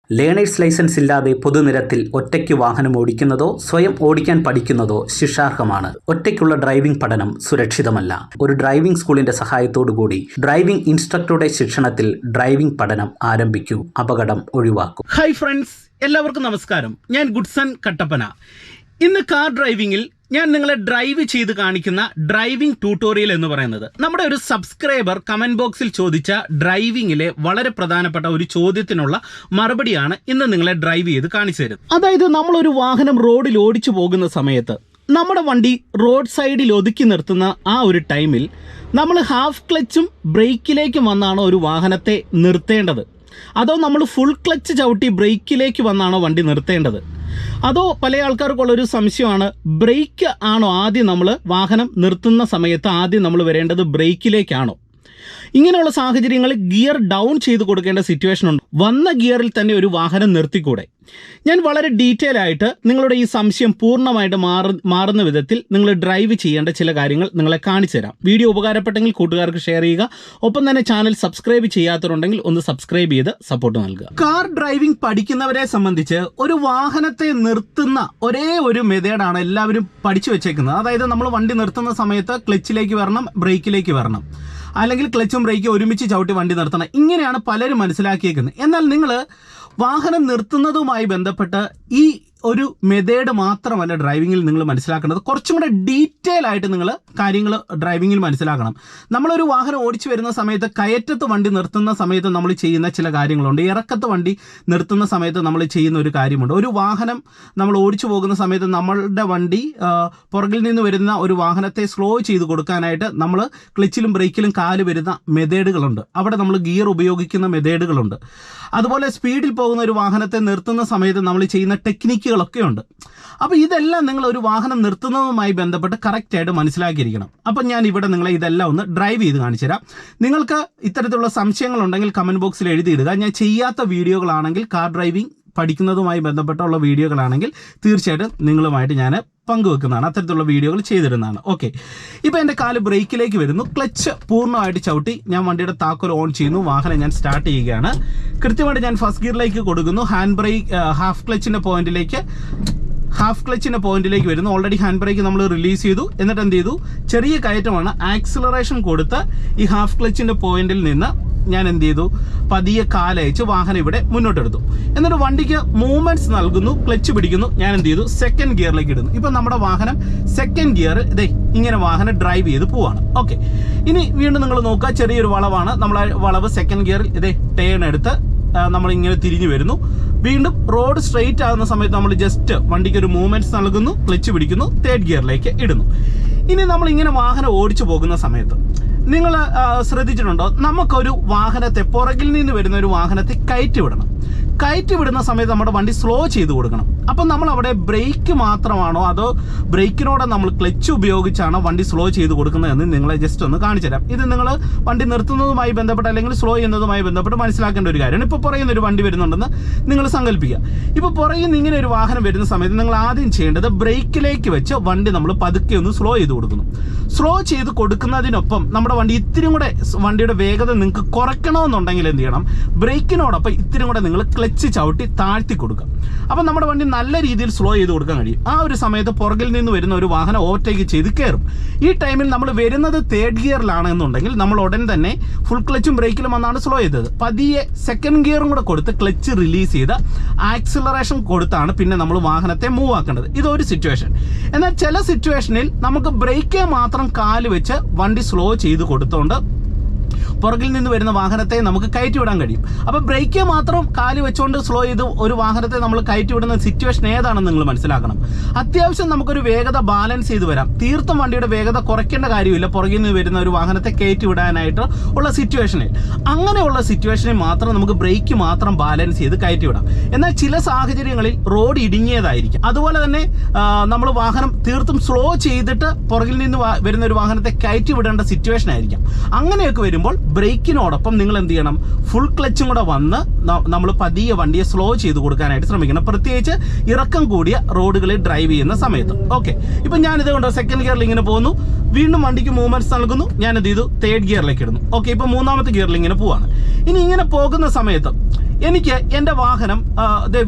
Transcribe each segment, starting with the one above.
Learners licence ഇല്ലാതെ പൊതുനിരത്തിൽ ഒറ്റയ്ക്ക് വാഹനം ഓടിക്കുന്നതോ സ്വയം ഓടിക്കാൻ പഠിക്കുന്നതോ ശിക്ഷാർഹമാണ്. ഒറ്റയ്ക്കുള്ള ഡ്രൈവിംഗ് പഠനം സുരക്ഷിതമല്ല. ഒരു ഡ്രൈവിംഗ് സ്കൂളിന്റെ സഹായത്തോടുകൂടി ഡ്രൈവിംഗ് ഇൻസ്ട്രക്ടറുടെ ശിക്ഷണത്തിൽ ഡ്രൈവിംഗ് പഠനം ആരംഭിക്കൂ. അപകടം ഒഴിവാക്കൂ. ഹായ് ഫ്രണ്ട്സ്, എല്ലാവർക്കും നമസ്കാരം. ഞാൻ ഗുഡ്സൺ കട്ടപ്പന. ഇന്ന് കാർ ഡ്രൈവിംഗിൽ ഞാൻ നിങ്ങളെ ഡ്രൈവ് ചെയ്ത് കാണിക്കുന്ന ഡ്രൈവിംഗ് ട്യൂട്ടോറിയൽ എന്ന് പറയുന്നത് നമ്മുടെ ഒരു സബ്സ്ക്രൈബർ കമന്റ് ബോക്സിൽ ചോദിച്ച ഡ്രൈവിംഗിലെ വളരെ പ്രധാനപ്പെട്ട ഒരു ചോദ്യത്തിനുള്ള മറുപടിയാണ് ഇന്ന് നിങ്ങളെ ഡ്രൈവ് ചെയ്ത് കാണിച്ചു തരുന്നത്. അതായത് നമ്മളൊരു വാഹനം റോഡിൽ ഓടിച്ചു പോകുന്ന സമയത്ത് നമ്മുടെ വണ്ടി റോഡ് സൈഡിൽ ഒതുക്കി നിർത്തുന്ന ആ ഒരു ടൈമിൽ നമ്മൾ ഹാഫ് ക്ലച്ചും ബ്രേക്കിലേക്കും വന്നാണോ ഒരു വാഹനത്തെ നിർത്തേണ്ടത്, അതോ നമ്മൾ ഫുൾ ക്ലച്ച് ചവിട്ടി ബ്രേക്കിലേക്ക് വന്നാണോ വണ്ടി നിർത്തേണ്ടത്, അതോ പല ആൾക്കാർക്കുള്ളൊരു സംശയമാണ് ബ്രേക്ക് ആണോ ആദ്യം നമ്മൾ വാഹനം നിർത്തുന്ന സമയത്ത് ആദ്യം നമ്മൾ വരേണ്ടത് ബ്രേക്കിലേക്കാണോ? ഇങ്ങനെയുള്ള സാഹചര്യങ്ങളിൽ ഗിയർ ഡൗൺ ചെയ്ത് കൊടുക്കേണ്ട സിറ്റുവേഷൻ ഉണ്ട്. വന്ന ഗിയറിൽ തന്നെ ഒരു വാഹനം നിർത്തിക്കൂടെ? ഞാൻ വളരെ ഡീറ്റെയിൽ ആയിട്ട് നിങ്ങളുടെ ഈ സംശയം പൂർണ്ണമായിട്ട് മാറുന്ന വിധത്തിൽ നിങ്ങൾ ഡ്രൈവ് ചെയ്യേണ്ട ചില കാര്യങ്ങൾ നിങ്ങളെ കാണിച്ചു തരാം. വീഡിയോ ഉപകാരപ്പെട്ടെങ്കിൽ കൂട്ടുകാർക്ക് ഷെയർ ചെയ്യുക. ഒപ്പം തന്നെ ചാനൽ സബ്സ്ക്രൈബ് ചെയ്യാത്തവരുണ്ടെങ്കിൽ ഒന്ന് സബ്സ്ക്രൈബ് ചെയ്ത് സപ്പോർട്ട് നൽകുക. കാർ ഡ്രൈവിംഗ് പഠിക്കുന്നവരെ സംബന്ധിച്ച് ഒരു വാഹനത്തെ നിർത്തുന്ന ഒരേ ഒരു മെത്തേഡാണ് എല്ലാവരും പഠിച്ചു വെച്ചേക്കുന്നത്. അതായത് നമ്മൾ വണ്ടി നിർത്തുന്ന സമയത്ത് ക്ലച്ചിലേക്ക് വരണം, ബ്രേക്കിലേക്ക് വരണം, അല്ലെങ്കിൽ ക്ലച്ചും ബ്രേക്കും ഒരുമിച്ച് ചവിട്ടി വണ്ടി നിർത്തണം. ഇങ്ങനെയാണ് പലരും മനസ്സിലാക്കിയേക്കുന്നത്. എന്നാൽ നിങ്ങൾ വാഹനം നിർത്തുന്നതുമായി ബന്ധപ്പെട്ട് ഈ ഒരു മെത്തേഡ് മാത്രമല്ല ഡ്രൈവിങ്ങിൽ നിങ്ങൾ മനസ്സിലാക്കേണ്ടത്. കുറച്ചും കൂടെ ഡീറ്റെയിൽ ആയിട്ട് നിങ്ങൾ കാര്യങ്ങൾ ഡ്രൈവിങ്ങിൽ മനസ്സിലാക്കണം. നമ്മളൊരു വാഹനം ഓടിച്ചു വരുന്ന സമയത്ത് കയറ്റത്ത് വണ്ടി നിർത്തുന്ന സമയത്ത് നമ്മൾ ചെയ്യുന്ന ചില കാര്യങ്ങളുണ്ട്. ഇറക്കത്ത് വണ്ടി നിർത്തുന്ന സമയത്ത് നമ്മൾ ചെയ്യുന്ന ഒരു കാര്യമുണ്ട്. ഒരു വാഹനം നമ്മൾ ഓടിച്ചു പോകുന്ന സമയത്ത് നമ്മളുടെ വണ്ടി പുറകിൽ നിന്ന് വരുന്ന ഒരു വാഹനത്തെ സ്ലോ ചെയ്ത് കൊടുക്കാനായിട്ട് നമ്മൾ ക്ലച്ചിലും ബ്രേക്കിലും കാല് വരുന്ന മെത്തേഡുകളുണ്ട്. അവിടെ നമ്മൾ ഗിയർ ഉപയോഗിക്കുന്ന മെത്തേഡുകളുണ്ട്. അതുപോലെ സ്പീഡിൽ പോകുന്ന ഒരു വാഹനത്തെ നിർത്തുന്ന സമയത്ത് നമ്മൾ ചെയ്യുന്ന ടെക്നിക്കുകളൊക്കെ ഉണ്ട്. അപ്പോൾ ഇതെല്ലാം നിങ്ങൾ ഒരു വാഹനം നിർത്തുന്നതുമായി ബന്ധപ്പെട്ട് കറക്റ്റായിട്ട് മനസ്സിലാക്കിയിരിക്കണം. അപ്പം ഞാൻ ഇവിടെ നിങ്ങളെ ഇതെല്ലാം ഒന്ന് ഡ്രൈവ് ചെയ്ത് കാണിച്ചു തരാം. നിങ്ങൾക്ക് ഇത്തരത്തിലുള്ള സംശയങ്ങളുണ്ടെങ്കിൽ കമൻറ്റ് ബോക്സിൽ എഴുതിയിടുക. ഞാൻ ചെയ്യാത്ത വീഡിയോകളാണെങ്കിൽ, കാർ ഡ്രൈവിംഗ് പഠിക്കുന്നതുമായി ബന്ധപ്പെട്ടുള്ള വീഡിയോകളാണെങ്കിൽ തീർച്ചയായിട്ടും നിങ്ങളുമായിട്ട് ഞാൻ പങ്കുവെക്കുന്നതാണ്. അത്തരത്തിലുള്ള വീഡിയോകൾ ചെയ്തിരുന്നതാണ്. ഓക്കെ, ഇപ്പോൾ എൻ്റെ കാല് ബ്രേക്കിലേക്ക് വരുന്നു. ക്ലച്ച് പൂർണ്ണമായിട്ട് ചവിട്ടി ഞാൻ വണ്ടിയുടെ താക്കോൽ ഓൺ ചെയ്യുന്നു. വാഹനം ഞാൻ സ്റ്റാർട്ട് ചെയ്യുകയാണ്. കൃത്യമായിട്ട് ഞാൻ ഫസ്റ്റ് ഗിയറിലേക്ക് കൊടുക്കുന്നു. ഹാൻഡ് ബ്രേക്ക് ഹാഫ് ക്ലച്ചിൻ്റെ പോയിന്റിലേക്ക് വരുന്നു. ഓൾറെഡി ഹാൻഡ് ബ്രേക്ക് നമ്മൾ റിലീസ് ചെയ്തു. എന്നിട്ട് എന്ത് ചെയ്തു, ചെറിയ കയറ്റമാണ്, ആക്സിലറേഷൻ കൊടുത്ത് ഈ ഹാഫ് ക്ലച്ചിൻ്റെ പോയിന്റിൽ നിന്ന് ഞാൻ എന്ത് ചെയ്തു, പതിയെ കാലയച്ച് വാഹനം ഇവിടെ മുന്നോട്ടെടുത്തു. എന്നിട്ട് വണ്ടിക്ക് മൂവ്മെന്റ്സ് നൽകുന്നു, ക്ലച്ച് പിടിക്കുന്നു. ഞാൻ എന്ത് ചെയ്തു, സെക്കൻഡ് ഗിയറിലേക്ക് ഇടുന്നു. ഇപ്പം നമ്മുടെ വാഹനം സെക്കൻഡ് ഗിയറിൽ ഇങ്ങനെ വാഹനം ഡ്രൈവ് ചെയ്ത് പോവാണ്. ഓക്കെ, ഇനി വീണ്ടും നിങ്ങൾ നോക്കുക, ചെറിയൊരു വളവാണ്. നമ്മൾ വളവ് സെക്കൻഡ് ഗിയറിൽ ടേൺ എടുത്ത് നമ്മൾ ഇങ്ങനെ തിരിഞ്ഞു വരുന്നു. വീണ്ടും റോഡ് സ്ട്രെയിറ്റ് ആകുന്ന സമയത്ത് നമ്മൾ ജസ്റ്റ് വണ്ടിക്ക് ഒരു മൂവ്മെന്റ്സ് നൽകുന്നു, ക്ലച്ച് പിടിക്കുന്നു, തേർഡ് ഗിയറിലേക്ക് ഇടുന്നു. ഇനി നമ്മൾ ഇങ്ങനെ വാഹനം ഓടിച്ചു പോകുന്ന സമയത്ത് നിങ്ങൾ ശ്രദ്ധിച്ചിട്ടുണ്ടോ, നമുക്കൊരു വാഹനത്തെ പുറകിൽ നിന്ന് വരുന്ന ഒരു വാഹനത്തെ കയറ്റി വിടുന്ന സമയത്ത് നമ്മുടെ വണ്ടി സ്ലോ ചെയ്ത് കൊടുക്കണം. അപ്പം നമ്മൾ അവിടെ ബ്രേക്ക് മാത്രമാണോ അതോ ബ്രേക്കിനോടെ നമ്മൾ ക്ലച്ച് ഉപയോഗിച്ചാണോ വണ്ടി സ്ലോ ചെയ്ത് കൊടുക്കുന്നതെന്ന് നിങ്ങളെ ജസ്റ്റ് ഒന്ന് കാണിച്ചു തരാം. ഇത് നിങ്ങൾ വണ്ടി നിർത്തുന്നതുമായി ബന്ധപ്പെട്ട് അല്ലെങ്കിൽ സ്ലോ ചെയ്യുന്നതുമായി ബന്ധപ്പെട്ട് മനസ്സിലാക്കേണ്ട ഒരു കാര്യമാണ്. ഇപ്പോൾ പുറകിൽ നിന്ന് ഒരു വണ്ടി വരുന്നുണ്ടെന്ന് നിങ്ങൾ സങ്കല്പിക്കുക. ഇപ്പോൾ പുറകിൽ നിന്ന് ഇങ്ങനെ ഒരു വാഹനം വരുന്ന സമയത്ത് നിങ്ങൾ ആദ്യം ചെയ്യേണ്ടത് ബ്രേക്കിലേക്ക് വെച്ച് വണ്ടി നമ്മൾ പതുക്കെ ഒന്ന് സ്ലോ ചെയ്ത് കൊടുക്കുന്നു. സ്ലോ ചെയ്ത് കൊടുക്കുന്നതിനൊപ്പം നമ്മുടെ വണ്ടി ഇത്തിരി കൂടെ വണ്ടിയുടെ വേഗത നിങ്ങൾക്ക് കുറയ്ക്കണമെന്നുണ്ടെങ്കിൽ എന്ത് ചെയ്യണം, ബ്രേക്കിനോടൊപ്പം ഇത്തിരി കൂടെ നിങ്ങൾ ക്ലച്ച് ചവിട്ടി താഴ്ത്തി കൊടുക്കുക. അപ്പം നമ്മുടെ വണ്ടി നല്ല രീതിയിൽ സ്ലോ ചെയ്ത് കൊടുക്കാൻ കഴിയും. ആ ഒരു സമയത്ത് പുറകിൽ നിന്ന് വരുന്ന ഒരു വാഹനം ഓവർടേക്ക് ചെയ്ത് കയറും. ഈ ടൈമിൽ നമ്മൾ വരുന്നത് തേർഡ് ഗിയറിലാണ് എന്നുണ്ടെങ്കിൽ നമ്മൾ ഉടൻ തന്നെ ഫുൾ ക്ലച്ചും ബ്രേക്കിലും വന്നാണ് സ്ലോ ചെയ്തത്. പതിയെ സെക്കൻഡ് ഗിയറും കൂടെ കൊടുത്ത് ക്ലച്ച് റിലീസ് ചെയ്ത് ആക്സിലറേഷൻ കൊടുത്താണ് പിന്നെ നമ്മൾ വാഹനത്തെ മൂവ് ആക്കേണ്ടത്. ഇതൊരു സിറ്റുവേഷൻ. എന്നാൽ ചില സിറ്റുവേഷനിൽ നമുക്ക് ബ്രേക്കേ മാത്രം കാല് വെച്ച് വണ്ടി സ്ലോ ചെയ്ത് കൊടുത്തോണ്ട് പുറകിൽ നിന്ന് വരുന്ന വാഹനത്തെ നമുക്ക് കയറ്റി വിടാൻ കഴിയും. അപ്പോൾ ബ്രേക്കേ മാത്രം കാല് വെച്ചുകൊണ്ട് സ്ലോ ചെയ്ത് ഒരു വാഹനത്തെ നമ്മൾ കയറ്റി വിടുന്ന സിറ്റുവേഷൻ ഏതാണെന്ന് നിങ്ങൾ മനസ്സിലാക്കണം. അത്യാവശ്യം നമുക്കൊരു വേഗത ബാലൻസ് ചെയ്ത് വരാം. തീർത്തും വണ്ടിയുടെ വേഗത കുറയ്ക്കേണ്ട കാര്യമില്ല പുറകിൽ നിന്ന് വരുന്ന ഒരു വാഹനത്തെ കയറ്റി വിടാനായിട്ട് ഉള്ള സിറ്റുവേഷനിൽ. അങ്ങനെയുള്ള സിറ്റുവേഷനിൽ മാത്രം നമുക്ക് ബ്രേക്ക് മാത്രം ബാലൻസ് ചെയ്ത് കയറ്റി വിടാം. എന്നാൽ ചില സാഹചര്യങ്ങളിൽ റോഡ് ഇടുങ്ങിയതായിരിക്കും. അതുപോലെ തന്നെ നമ്മൾ വാഹനം തീർത്തും സ്ലോ ചെയ്തിട്ട് പുറകിൽ നിന്ന് വരുന്ന ഒരു വാഹനത്തെ കയറ്റി വിടേണ്ട സിറ്റുവേഷൻ ആയിരിക്കാം. അങ്ങനെയൊക്കെ വരുമ്പോൾ ബ്രേക്കിനോടൊപ്പം നിങ്ങൾ എന്ത് ചെയ്യണം, ഫുൾ ക്ലച്ചും കൂടെ വന്ന് നമ്മൾ പതിയെ വണ്ടിയെ സ്ലോ ചെയ്ത് കൊടുക്കാനായിട്ട് ശ്രമിക്കണം. പ്രത്യേകിച്ച് ഇറക്കം കൂടിയ റോഡുകളിൽ ഡ്രൈവ് ചെയ്യുന്ന സമയത്ത്. ഓക്കെ, ഇപ്പം ഞാനിത് കൊണ്ട് സെക്കൻഡ് ഗിയറിൽ ഇങ്ങനെ പോകുന്നു, വീണ്ടും വണ്ടിക്ക് മൂവ്മെന്റ്സ് നൽകുന്നു. ഞാൻ എന്ത് ചെയ്തു, തേർഡ് ഗിയറിലേക്ക് ഇടുന്നു. ഓക്കെ, ഇപ്പോൾ മൂന്നാമത്തെ ഗിയറിൽ ഇങ്ങനെ പോവാണ്. ഇനി ഇങ്ങനെ പോകുന്ന സമയത്ത് എനിക്ക് എൻ്റെ വാഹനം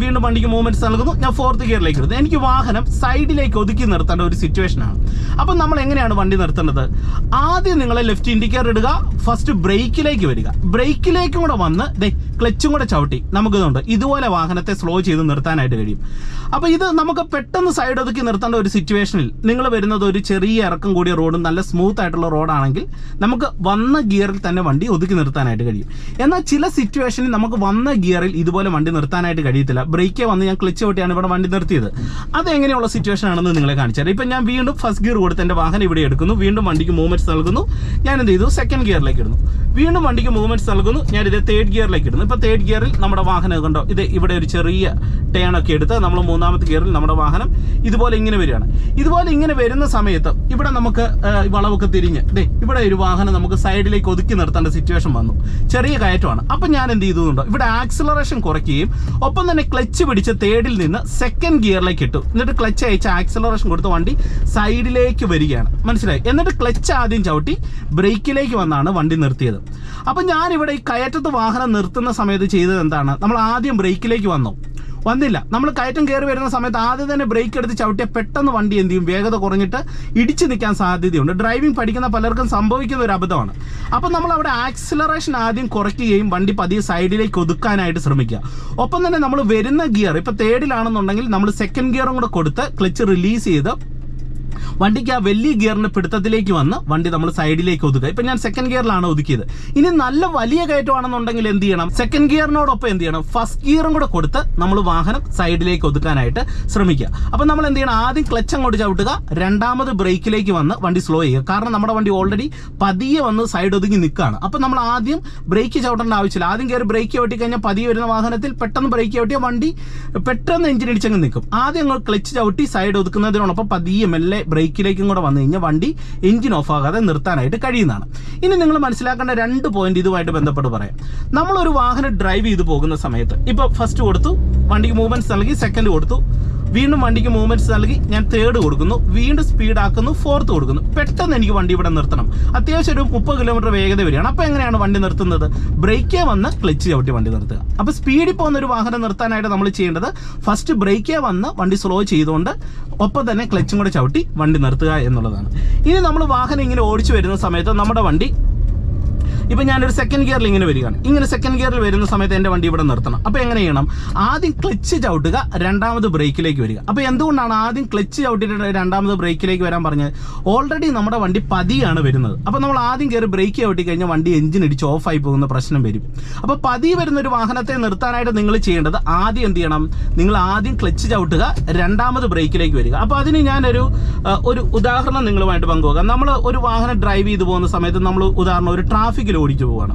വീണ്ടും വണ്ടിക്ക് മൂവ്മെന്റ്സ് നൽകുന്നു. ഞാൻ ഫോർത്ത് ഗിയറിലേക്ക് ഇടുന്നു. എനിക്ക് വാഹനം സൈഡിലേക്ക് ഒതുക്കി നിർത്തേണ്ട ഒരു സിറ്റുവേഷനാണ്. അപ്പം നമ്മൾ എങ്ങനെയാണ് വണ്ടി നിർത്തേണ്ടത്? ആദ്യം നിങ്ങൾ ലെഫ്റ്റ് ഇൻഡിക്കേറ്റർ ഇടുക, ഫസ്റ്റ് ബ്രേക്കിലേക്ക് വരിക. ബ്രേക്കിലേക്കും കൂടെ വന്ന് ക്ലച്ചും കൂടെ ചവിട്ടി നമുക്കിതുണ്ട് ഇതുപോലെ വാഹനത്തെ സ്ലോ ചെയ്ത് നിർത്താനായിട്ട് കഴിയും. അപ്പോൾ ഇത് നമുക്ക് പെട്ടെന്ന് സൈഡ് ഒതുക്കി നിർത്തേണ്ട ഒരു സിറ്റുവേഷനിൽ നിങ്ങൾ വരുന്നത് ഒരു ചെറിയ ഇറക്കം കൂടിയ റോഡും നല്ല സ്മൂത്ത് ആയിട്ടുള്ള റോഡാണെങ്കിൽ നമുക്ക് വന്ന ഗിയറിൽ തന്നെ വണ്ടി ഒതുക്കി നിർത്താനായിട്ട് കഴിയും. എന്നാൽ ചില സിറ്റുവേഷനിൽ നമുക്ക് വന്ന ഗിയറിൽ ഇതുപോലെ വണ്ടി നിർത്താനായിട്ട് കഴിയത്തില്ല. ബ്രേക്കേ വന്ന് ഞാൻ ക്ലച്ച് ചവിട്ടിയാണ് ഇവിടെ വണ്ടി നിർത്തിയത്. അതെങ്ങനെയുള്ള സിറ്റുവേഷൻ ആണെന്ന് നിങ്ങളെ കാണിച്ചാൽ, ഇപ്പം ഞാൻ വീണ്ടും ഫസ്റ്റ് ഗിയർ കൊടുത്ത് എൻ്റെ വാഹനം ഇവിടെ എടുക്കുന്നു. വീണ്ടും വണ്ടിക്ക് മൂവ്മെന്റ്സ് നൽകുന്നു. ഞാൻ എന്ത് ചെയ്തു, സെക്കൻഡ് ഗിയറിലേക്ക് ഇടുന്നു. വീണ്ടും വണ്ടിക്ക് മൂവ്മെന്റ്സ് നൽകുന്നു. ഞാനിത് തേർഡ് ഗിയറിലേക്ക് ഇടുന്നു. ഇപ്പോൾ തേർഡ് ഗിയറിൽ നമ്മുടെ വാഹനം കണ്ടോ, ഇത് ഇവിടെ ഒരു ചെറിയ ടേണൊക്കെ എടുത്ത് നമ്മൾ മൂന്നാമത്തെ ഗിയറിൽ നമ്മുടെ വാഹനം ഇതുപോലെ ഇങ്ങനെ വരികയാണ്. ഇതുപോലെ ഇങ്ങനെ വരുന്ന സമയത്ത് ഇവിടെ നമുക്ക് വളവൊക്കെ തിരിഞ്ഞ് ഇവിടെ ഒരു വാഹനം നമുക്ക് സൈഡിലേക്ക് ഒതുക്കി നിർത്തേണ്ട സിറ്റുവേഷൻ വന്നു. ചെറിയ കയറ്റമാണ്. അപ്പം ഞാൻ എന്ത് ചെയ്തുകൊണ്ടോ ഇവിടെ ആക്സിലറേഷൻ കുറയ്ക്കുകയും ഒപ്പം തന്നെ ക്ലച്ച് പിടിച്ച് തേർഡിൽ നിന്ന് സെക്കൻഡ് ഗിയറിലേക്ക് ഇട്ടു. എന്നിട്ട് ക്ലച്ച് അയച്ച് ആക്സിലറേഷൻ കൊടുത്ത് വണ്ടി സൈഡിലേക്ക് വരികയാണ്. മനസ്സിലായി? എന്നിട്ട് ക്ലച്ച് ആദ്യം ചവിട്ടി ബ്രേക്കിലേക്ക് വന്നാണ് വണ്ടി നിർത്തിയത്. അപ്പം ഞാനിവിടെ ഈ കയറ്റത്ത് വാഹനം നിർത്തുന്ന സമയത്ത് ചെയ്തത് എന്താണ്? നമ്മൾ ആദ്യം ബ്രേക്കിലേക്ക് വന്നില്ല. നമ്മൾ കയറ്റം കയറി വരുന്ന സമയത്ത് ആദ്യം തന്നെ ബ്രേക്ക് എടുത്ത് ചവിട്ടിയാൽ പെട്ടെന്ന് വണ്ടി എന്ത് ചെയ്യും, വേഗത കുറഞ്ഞിട്ട് ഇടിച്ചു നിൽക്കാൻ സാധ്യതയുണ്ട്. ഡ്രൈവിംഗ് പഠിക്കുന്ന പലർക്കും സംഭവിക്കുന്ന ഒരു അബദ്ധമാണ്. അപ്പം നമ്മൾ അവിടെ ആക്സിലറേഷൻ ആദ്യം കുറയ്ക്കുകയും വണ്ടി പതിയെ സൈഡിലേക്ക് ഒതുക്കാനായിട്ട് ശ്രമിക്കുക. ഒപ്പം തന്നെ നമ്മൾ വരുന്ന ഗിയർ ഇപ്പോൾ തേർഡിലാണെന്നുണ്ടെങ്കിൽ നമ്മൾ സെക്കൻഡ് ഗിയറും കൂടെ കൊടുത്ത് ക്ലച്ച് റിലീസ് ചെയ്ത് വണ്ടിക്ക് ആ വലിയ ഗിയറിന്റെ പിടുത്തത്തിലേക്ക് വന്ന് വണ്ടി നമ്മൾ സൈഡിലേക്ക് ഒതുക്കുക. ഇപ്പം ഞാൻ സെക്കൻഡ് ഗിയറിലാണ് ഒതുക്കിയത്. ഇനി നല്ല വലിയ കയറ്റമാണെന്നുണ്ടെങ്കിൽ എന്ത് ചെയ്യണം, സെക്കൻഡ് ഗിയറിനോടൊപ്പം എന്ത് ചെയ്യണം, ഫസ്റ്റ് ഗിയറും കൂടെ കൊടുത്ത് നമ്മൾ വാഹനം സൈഡിലേക്ക് ഒതുക്കാനായിട്ട് ശ്രമിക്കുക. അപ്പം നമ്മൾ എന്ത് ചെയ്യണം, ആദ്യം ക്ലച്ച് അങ്ങോട്ട് ചവിട്ടുക, രണ്ടാമത് ബ്രേക്കിലേക്ക് വന്ന് വണ്ടി സ്ലോ ചെയ്യുക. കാരണം നമ്മുടെ വണ്ടി ഓൾറെഡി പതിയെ വന്ന് സൈഡ് ഒതുങ്ങി നിൽക്കുകയാണ്. അപ്പം നമ്മൾ ആദ്യം ബ്രേക്ക് ചവിട്ടേണ്ട ആവശ്യമില്ല. ആദ്യം കയറി ബ്രേക്ക് ചവിട്ടി കഴിഞ്ഞാൽ പതിയെ വരുന്ന വാഹനത്തിൽ പെട്ടെന്ന് ബ്രേക്ക് ചവിട്ടിയ വണ്ടി പെട്ടെന്ന് എഞ്ചിൻ ഇടിച്ചങ്ങ് നിൽക്കും. ആദ്യം നമ്മൾ ക്ലച്ച് ചവിട്ടി സൈഡ് ഒതുക്കുന്നതിനോടൊപ്പം പതിയെ മെല്ലെ ബ്രേക്കിലേക്കും കൂടെ വന്നു കഴിഞ്ഞാൽ വണ്ടി എഞ്ചിൻ ഓഫ് ആകാതെ നിർത്താനായിട്ട് കഴിയുന്നതാണ്. ഇനി നിങ്ങൾ മനസ്സിലാക്കേണ്ട 2 പോയിന്റ് ഇതുമായിട്ട് ബന്ധപ്പെട്ട് പറയാം. നമ്മളൊരു വാഹനം ഡ്രൈവ് ചെയ്ത് പോകുന്ന സമയത്ത് ഇപ്പോൾ ഫസ്റ്റ് കൊടുത്തു, വണ്ടിക്ക് മൂവ്മെന്റ്സ് നൽകി, സെക്കൻഡ് കൊടുത്തു, വീണ്ടും വണ്ടിക്ക് മൂവ്മെന്റ്സ് നൽകി, ഞാൻ തേർഡ് കൊടുക്കുന്നു, വീണ്ടും സ്പീഡാക്കുന്നു, ഫോർത്ത് കൊടുക്കുന്നു. പെട്ടെന്ന് എനിക്ക് വണ്ടി ഇവിടെ നിർത്തണം. അത്യാവശ്യം ഒരു 30 കിലോമീറ്റർ വേഗത വരികയാണ്. അപ്പോൾ എങ്ങനെയാണ് വണ്ടി നിർത്തുന്നത്? ബ്രേക്കേ വന്ന് ക്ലച്ച് ചവിട്ടി വണ്ടി നിർത്തുക. അപ്പോൾ സ്പീഡിൽ പോകുന്ന ഒരു വാഹനം നിർത്താനായിട്ട് നമ്മൾ ചെയ്യേണ്ടത് ഫസ്റ്റ് ബ്രേക്കേ വന്ന് വണ്ടി സ്ലോ ചെയ്തുകൊണ്ട് ഒപ്പം തന്നെ ക്ലച്ചും കൂടെ ചവിട്ടി വണ്ടി നിർത്തുക എന്നുള്ളതാണ്. ഇനി നമ്മൾ വാഹനം ഇങ്ങനെ ഓടിച്ചു വരുന്ന സമയത്ത് നമ്മുടെ വണ്ടി ഇപ്പം ഞാനൊരു സെക്കൻഡ് ഗിയറിൽ ഇങ്ങനെ വരികയാണ്. ഇങ്ങനെ സെക്കൻഡ് ഗിയറിൽ വരുന്ന സമയത്ത് എൻ്റെ വണ്ടി ഇവിടെ നിർത്തണം. അപ്പോൾ എങ്ങനെ ചെയ്യണം? ആദ്യം ക്ലച്ച് ചവിട്ടുക, രണ്ടാമത് ബ്രേക്കിലേക്ക് വരിക. അപ്പോൾ എന്തുകൊണ്ടാണ് ആദ്യം ക്ലച്ച് ചവിട്ടിയിട്ട് രണ്ടാമത് ബ്രേക്കിലേക്ക് വരാൻ പറഞ്ഞത്? ഓൾറെഡി നമ്മുടെ വണ്ടി പതിയാണ് വരുന്നത്. അപ്പോൾ നമ്മൾ ആദ്യം കയറി ബ്രേക്ക് ചവിട്ടി കഴിഞ്ഞാൽ വണ്ടി എഞ്ചിൻ ഇടിച്ച് ഓഫായി പോകുന്ന പ്രശ്നം വരും. അപ്പോൾ പതിയെ വരുന്ന ഒരു വാഹനത്തെ നിർത്താനായിട്ട് നിങ്ങൾ ചെയ്യേണ്ടത് ആദ്യം എന്ത് ചെയ്യണം? നിങ്ങൾ ആദ്യം ക്ലച്ച് ചവിട്ടുക, രണ്ടാമത് ബ്രേക്കിലേക്ക് വരിക. അപ്പോൾ അതിന് ഞാനൊരു ഉദാഹരണം നിങ്ങളുമായിട്ട് പങ്കുവെക്കാം. നമ്മൾ ഒരു വാഹനം ഡ്രൈവ് ചെയ്ത് പോകുന്ന സമയത്ത് നമ്മൾ ഉദാഹരണം ഒരു ട്രാഫിക്കിൽ ഓടിച്ചു പോവുകയാണ്.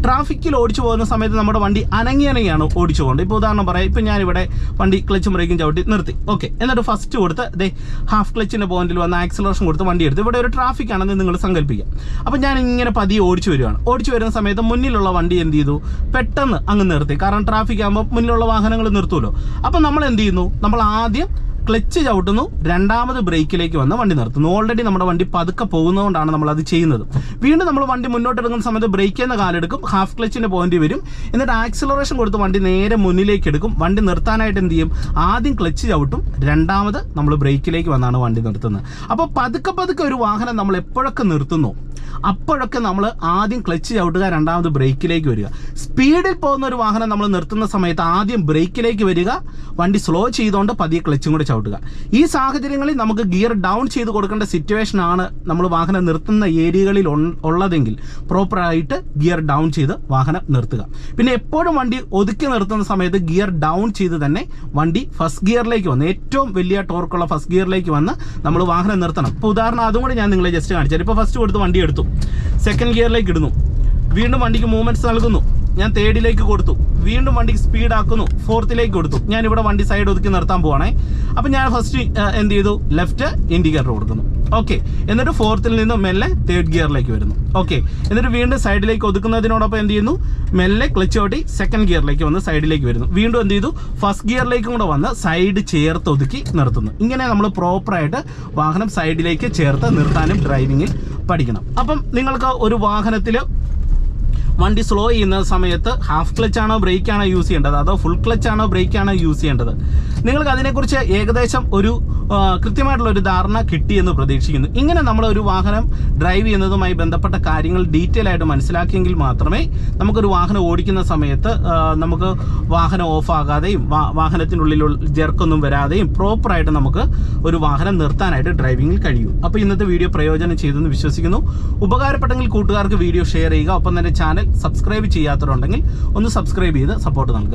ട്രാഫിക്കിൽ ഓടിച്ചു പോകുന്ന സമയത്ത് നമ്മുടെ വണ്ടി അനങ്ങിയാണ് ഓടിച്ചു പോകുന്നത്. ഇപ്പോൾ ഉദാഹരണം പറയാം, ഇപ്പം ഞാനിവിടെ വണ്ടി ക്ലച്ചും ബ്രേക്കും ചവിട്ടി നിർത്തി. ഓക്കെ, എന്നിട്ട് ഫസ്റ്റ് കൊടുത്ത് ഹാഫ് ക്ലച്ചിൻ്റെ പോയിന്റിൽ വന്ന് ആക്സിലറേഷൻ കൊടുത്ത് വണ്ടി എടുത്ത് ഇവിടെ ഒരു ട്രാഫിക് ആണെന്ന് നിങ്ങൾ സങ്കല്പിക്കുക. അപ്പം ഞാൻ ഇങ്ങനെ പതിയെ ഓടിച്ചു വരികയാണ്. ഓടിച്ചു വരുന്ന സമയത്ത് മുന്നിലുള്ള വണ്ടി എന്ത് ചെയ്തു? പെട്ടെന്ന് അങ്ങ് നിർത്തി. കാരണം ട്രാഫിക് ആകുമ്പോൾ മുന്നിലുള്ള വാഹനങ്ങൾ നിർത്തുമല്ലോ. അപ്പം നമ്മൾ എന്ത് ചെയ്യുന്നു? നമ്മൾ ആദ്യം ക്ലച്ച് ചവിട്ടുന്നു, രണ്ടാമത് ബ്രേക്കിലേക്ക് വന്ന് വണ്ടി നിർത്തുന്നു. ഓൾറെഡി നമ്മുടെ വണ്ടി പതുക്കെ പോകുന്നതുകൊണ്ടാണ് നമ്മൾ അത് ചെയ്യുന്നത്. വീണ്ടും നമ്മൾ വണ്ടി മുന്നോട്ട് എടുക്കുന്ന സമയത്ത് ബ്രേക്കിൽ നിന്ന് കാലെടുക്കും, ഹാഫ് ക്ലച്ചിൻ്റെ പോയിന്റ് വരും, എന്നിട്ട് ആക്സിലറേഷൻ കൊടുത്ത് വണ്ടി നേരെ മുന്നിലേക്ക് എടുക്കും. വണ്ടി നിർത്താനായിട്ട് എന്ത് ചെയ്യും? ആദ്യം ക്ലച്ച് ചവിട്ടും, രണ്ടാമത് നമ്മൾ ബ്രേക്കിലേക്ക് വന്നാണ് വണ്ടി നിർത്തുന്നത്. അപ്പോൾ പതുക്കെ ഒരു വാഹനം നമ്മൾ എപ്പോഴൊക്കെ നിർത്തുന്നു അപ്പോഴൊക്കെ നമ്മൾ ആദ്യം ക്ലച്ച് ചവിട്ടുക, രണ്ടാമത് ബ്രേക്കിലേക്ക് വരിക. സ്പീഡിൽ പോകുന്ന ഒരു വാഹനം നമ്മൾ നിർത്തുന്ന സമയത്ത് ആദ്യം ബ്രേക്കിലേക്ക് വരിക, വണ്ടി സ്ലോ ചെയ്തുകൊണ്ട് പതിയെ ക്ലച്ചും കൂടെ ചവിട്ടുക. ഈ സാഹചര്യങ്ങളിൽ നമുക്ക് ഗിയർ ഡൗൺ ചെയ്ത് കൊടുക്കേണ്ട സിറ്റുവേഷൻ ആണ് നമ്മൾ വാഹനം നിർത്തുന്ന ഏരിയകളിൽ ഉള്ളതെങ്കിൽ പ്രോപ്പറായിട്ട് ഗിയർ ഡൗൺ ചെയ്ത് വാഹനം നിർത്തുക. പിന്നെ എപ്പോഴും വണ്ടി ഒതുക്കി നിർത്തുന്ന സമയത്ത് ഗിയർ ഡൗൺ ചെയ്ത് തന്നെ വണ്ടി ഫസ്റ്റ് ഗിയറിലേക്ക് വന്ന്, ഏറ്റവും വലിയ ടോർക്കുള്ള ഫസ്റ്റ് ഗിയറിലേക്ക് വന്ന് നമ്മൾ വാഹനം നിർത്തണം. ഇപ്പോൾ ഉദാഹരണം അതും കൂടി ഞാൻ നിങ്ങളെ ജസ്റ്റ് കാണിച്ചാൽ, ഇപ്പോൾ ഫസ്റ്റ് കൊടുത്ത് വണ്ടി എടുത്തു, സെക്കൻഡ് ഗിയറിലേക്ക് ഇടുന്നു, വീണ്ടും വണ്ടിക്ക് മൂവ്മെന്റ്സ് നൽകുന്നു, ഞാൻ തേർഡിലേക്ക് കൊടുത്തു, വീണ്ടും വണ്ടിക്ക് സ്പീഡ് ആക്കുന്നു, ഫോർത്തിലേക്ക് കൊടുത്തു, ഞാൻ ഇവിടെ വണ്ടി സൈഡ് ഒതുക്കി നിർത്താൻ പോവാണേ. അപ്പം ഞാൻ ഫസ്റ്റ് എന്ത് ചെയ്തു? ലെഫ്റ്റ് ഇൻഡിക്കേറ്റർ കൊടുക്കുന്നു. ഓക്കെ. എന്നിട്ട് ഫോർത്തിൽ നിന്ന് മെല്ലെ തേർഡ് ഗിയറിലേക്ക് വരുന്നു. ഓക്കെ. എന്നിട്ട് വീണ്ടും സൈഡിലേക്ക് ഒതുക്കുന്നതിനോടൊപ്പം എന്ത് ചെയ്യുന്നു, മെല്ലെ ക്ലച്ച് ചവിട്ടി സെക്കൻഡ് ഗിയറിലേക്ക് വന്ന് സൈഡിലേക്ക് വരുന്നു. വീണ്ടും എന്ത് ചെയ്തു, ഫസ്റ്റ് ഗിയറിലേക്കും കൂടെ വന്ന് സൈഡ് ചേർത്ത് ഒതുക്കി നിർത്തുന്നു. ഇങ്ങനെ നമ്മൾ പ്രോപ്പറായിട്ട് വാഹനം സൈഡിലേക്ക് ചേർത്ത് നിർത്താനും ഡ്രൈവിങ്ങിൽ പഠിക്കണം. അപ്പം നിങ്ങൾക്ക് ഒരു വാഹനത്തിൽ വണ്ടി സ്ലോ ചെയ്യുന്ന സമയത്ത് ഹാഫ് ക്ലച്ച് ആണോ ബ്രേക്ക് ആണോ യൂസ് ചെയ്യേണ്ടത്, അതോ ഫുൾ ക്ലച്ച് ആണോ ബ്രേക്ക് ആണോ യൂസ് ചെയ്യേണ്ടത്, നിങ്ങൾക്ക് അതിനെക്കുറിച്ച് ഏകദേശം ഒരു കൃത്യമായിട്ടുള്ള ഒരു ധാരണ കിട്ടിയെന്ന് പ്രതീക്ഷിക്കുന്നു. ഇങ്ങനെ നമ്മൾ ഒരു വാഹനം ഡ്രൈവ് ചെയ്യുന്നതുമായി ബന്ധപ്പെട്ട കാര്യങ്ങൾ ഡീറ്റെയിൽ ആയിട്ട് മനസ്സിലാക്കിയെങ്കിൽ മാത്രമേ നമുക്കൊരു വാഹനം ഓടിക്കുന്ന സമയത്ത് നമുക്ക് വാഹനം ഓഫാകാതെയും വാഹനത്തിനുള്ളിൽ ജെർക്കൊന്നും വരാതെയും പ്രോപ്പറായിട്ട് നമുക്ക് ഒരു വാഹനം നിർത്താനായിട്ട് ഡ്രൈവിങ്ങിൽ കഴിയൂ. അപ്പോൾ ഇന്നത്തെ വീഡിയോ പ്രയോജനം ചെയ്തെന്ന് വിശ്വസിക്കുന്നു. ഉപകാരപ്പെട്ടെങ്കിൽ കൂട്ടുകാർക്ക് വീഡിയോ ഷെയർ ചെയ്യുക. ഒപ്പം തന്നെ ചാനൽ സബ്സ്ക്രൈബ് ചെയ്യാത്തവരുണ്ടെങ്കിൽ ഒന്ന് സബ്സ്ക്രൈബ് ചെയ്ത് സപ്പോർട്ട് നൽകുക.